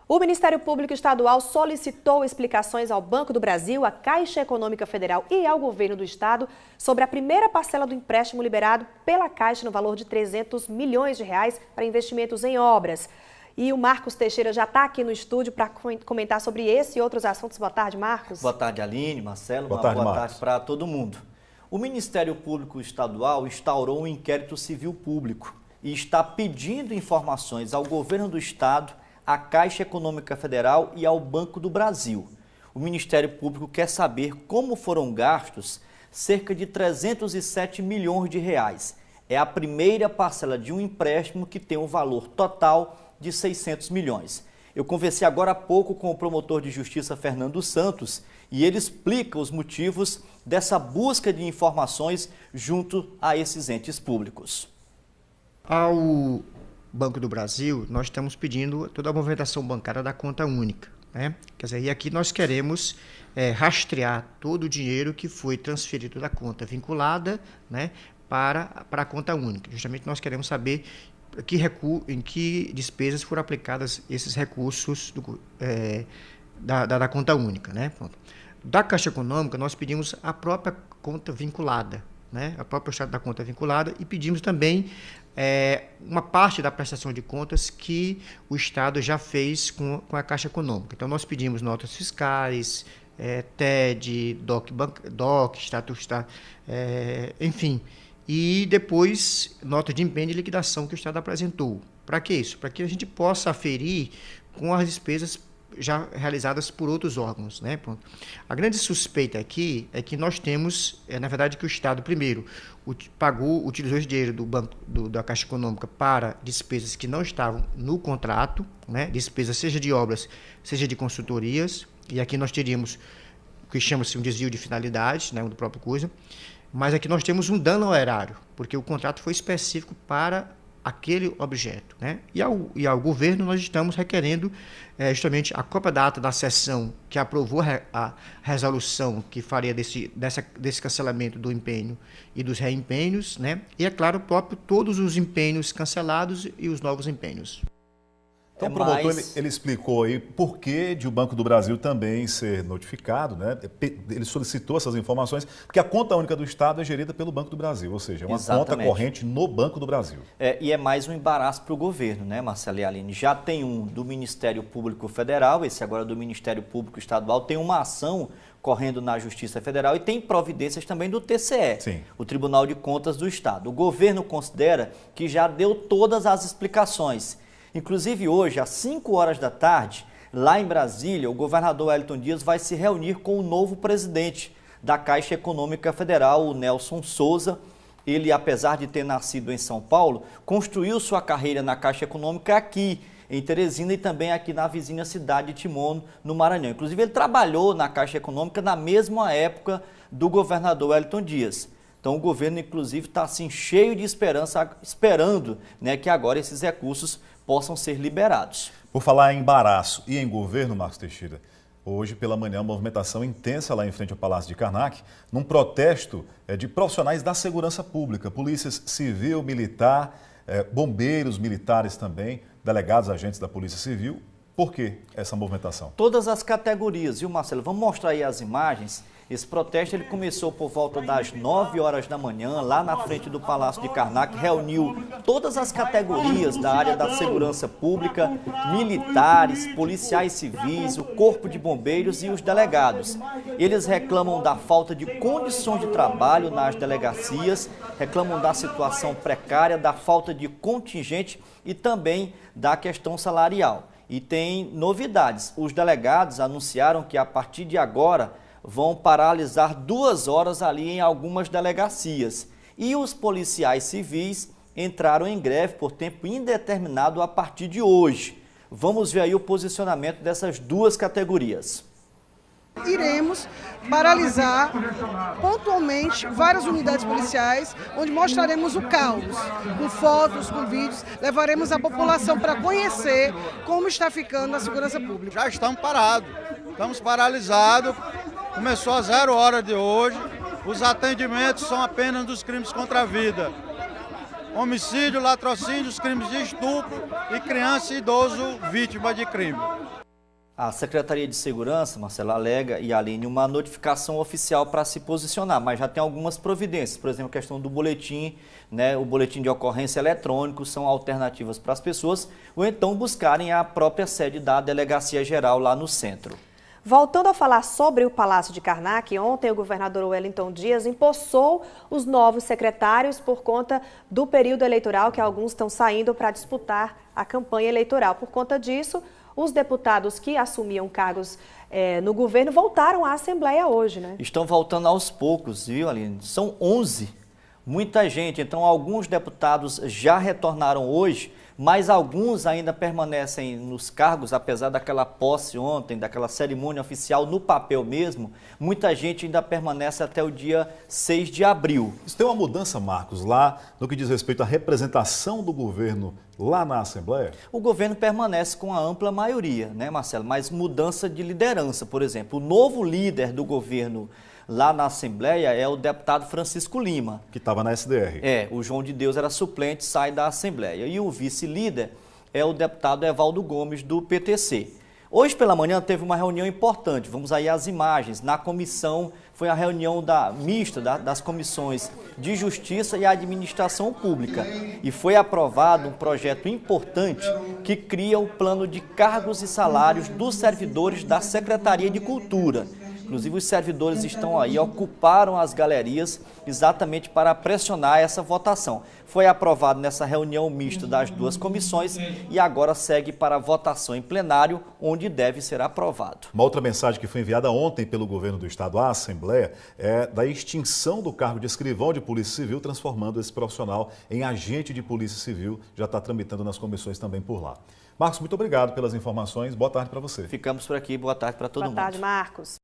O Ministério Público Estadual solicitou explicações ao Banco do Brasil, à Caixa Econômica Federal e ao Governo do Estado sobre a primeira parcela do empréstimo liberado pela Caixa no valor de R$300 milhões para investimentos em obras. E o Marcos Teixeira já está aqui no estúdio para comentar sobre esse e outros assuntos. Boa tarde, Marcos. Boa tarde, Aline, Marcelo. Boa tarde para todo mundo. O Ministério Público Estadual instaurou um inquérito civil público e está pedindo informações ao Governo do Estado, à Caixa Econômica Federal e ao Banco do Brasil. O Ministério Público quer saber como foram gastos cerca de R$307 milhões. É a primeira parcela de um empréstimo que tem um valor total de R$600 milhões. Eu conversei agora há pouco com o promotor de justiça Fernando Santos e ele explica os motivos dessa busca de informações junto a esses entes públicos. Ao Banco do Brasil, nós estamos pedindo toda a movimentação bancária da conta única, né? Quer dizer, e aqui nós queremos rastrear todo o dinheiro que foi transferido da conta vinculada, né, para a conta única. Justamente nós queremos saber em que despesas foram aplicados esses recursos da conta única, né? Pronto. Da Caixa Econômica, nós pedimos a própria conta vinculada, né? A própria estado da conta vinculada, e pedimos também uma parte da prestação de contas que o Estado já fez com a Caixa Econômica. Então, nós pedimos notas fiscais, TED, DOC, enfim, e depois nota de empenho de liquidação que o Estado apresentou. Para que isso? Para que a gente possa aferir com as despesas já realizadas por outros órgãos, né? Pronto. A grande suspeita aqui é que nós temos, na verdade, que o Estado, primeiro, utilizou esse dinheiro do banco, da Caixa Econômica para despesas que não estavam no contrato, né? Despesas seja de obras, seja de consultorias, e aqui nós teríamos o que chama-se um desvio de finalidade, né, do próprio coisa, mas aqui nós temos um dano ao erário, porque o contrato foi específico para aquele objeto, né? E ao governo nós estamos requerendo justamente a cópia da ata da sessão que aprovou a resolução que faria desse cancelamento do empenho e dos reempenhos, né? E, é claro, todos os empenhos cancelados e os novos empenhos. Então, o promotor, ele explicou aí por que de o Banco do Brasil também ser notificado, né? Ele solicitou essas informações, porque a conta única do Estado é gerida pelo Banco do Brasil, ou seja, é uma conta corrente no Banco do Brasil. E é mais um embaraço para o governo, né, Marcelo e Aline? Já tem um do Ministério Público Federal, esse agora do Ministério Público Estadual, tem uma ação correndo na Justiça Federal e tem providências também do TCE, Sim, o Tribunal de Contas do Estado. O governo considera que já deu todas as explicações. Inclusive hoje, às 5 horas da tarde, lá em Brasília, o governador Wellington Dias vai se reunir com o novo presidente da Caixa Econômica Federal, o Nelson Souza. Ele, apesar de ter nascido em São Paulo, construiu sua carreira na Caixa Econômica aqui em Teresina e também aqui na vizinha cidade de Timon, no Maranhão. Inclusive, ele trabalhou na Caixa Econômica na mesma época do governador Wellington Dias. Então, o governo, inclusive, está assim, cheio de esperança, esperando, né, que agora esses recursos possam ser liberados. Por falar em embaraço e em governo, Marcos Teixeira, hoje pela manhã, uma movimentação intensa lá em frente ao Palácio de Karnak, num protesto de profissionais da segurança pública, polícias civil, militar, bombeiros militares também, delegados, agentes da Polícia Civil. Por que essa movimentação? Todas as categorias, viu, Marcelo? Vamos mostrar aí as imagens. Esse protesto ele começou por volta das 9 horas da manhã, lá na frente do Palácio de Karnak, reuniu todas as categorias da área da segurança pública, militares, policiais civis, o corpo de bombeiros e os delegados. Eles reclamam da falta de condições de trabalho nas delegacias, reclamam da situação precária, da falta de contingente e também da questão salarial. E tem novidades. Os delegados anunciaram que a partir de agora vão paralisar 2 horas ali em algumas delegacias. E os policiais civis entraram em greve por tempo indeterminado a partir de hoje. Vamos ver aí o posicionamento dessas duas categorias. Iremos paralisar pontualmente várias unidades policiais, onde mostraremos o caos, com fotos, com vídeos, levaremos a população para conhecer como está ficando a segurança pública. Já estamos parados, estamos paralisados, começou às 0 hora de hoje, os atendimentos são apenas dos crimes contra a vida. Homicídio, latrocínio, crimes de estupro e criança e idoso vítima de crime. A Secretaria de Segurança, Marcelo, alega, e Aline, uma notificação oficial para se posicionar, mas já tem algumas providências, por exemplo, a questão do boletim, né, o boletim de ocorrência eletrônico, são alternativas para as pessoas, ou então buscarem a própria sede da Delegacia Geral lá no centro. Voltando a falar sobre o Palácio de Karnak, ontem o governador Wellington Dias empossou os novos secretários por conta do período eleitoral, que alguns estão saindo para disputar a campanha eleitoral. Por conta disso, os deputados que assumiam cargos no governo voltaram à Assembleia hoje, né? Estão voltando aos poucos, viu, Aline? São 11. Muita gente. Então, alguns deputados já retornaram hoje, mas alguns ainda permanecem nos cargos, apesar daquela posse ontem, daquela cerimônia oficial no papel mesmo. Muita gente ainda permanece até o dia 6 de abril. Isso tem uma mudança, Marcos, lá no que diz respeito à representação do governo lá na Assembleia? O governo permanece com a ampla maioria, né, Marcelo? Mas mudança de liderança, por exemplo. O novo líder do governo lá na Assembleia é o deputado Francisco Lima. Que estava na SDR. O João de Deus era suplente, sai da Assembleia. E o vice-líder é o deputado Evaldo Gomes, do PTC. Hoje pela manhã teve uma reunião importante, vamos aí às imagens. Na comissão, foi a reunião mista das comissões de Justiça e Administração Pública. E foi aprovado um projeto importante que cria o plano de cargos e salários dos servidores da Secretaria de Cultura. Inclusive, os servidores estão aí, ocuparam as galerias exatamente para pressionar essa votação. Foi aprovado nessa reunião mista das duas comissões e agora segue para a votação em plenário, onde deve ser aprovado. Uma outra mensagem que foi enviada ontem pelo governo do estado à Assembleia é da extinção do cargo de escrivão de Polícia Civil, transformando esse profissional em agente de Polícia Civil. Já está tramitando nas comissões também por lá. Marcos, muito obrigado pelas informações. Boa tarde para você. Ficamos por aqui. Boa tarde para todo mundo. Boa tarde, Marcos.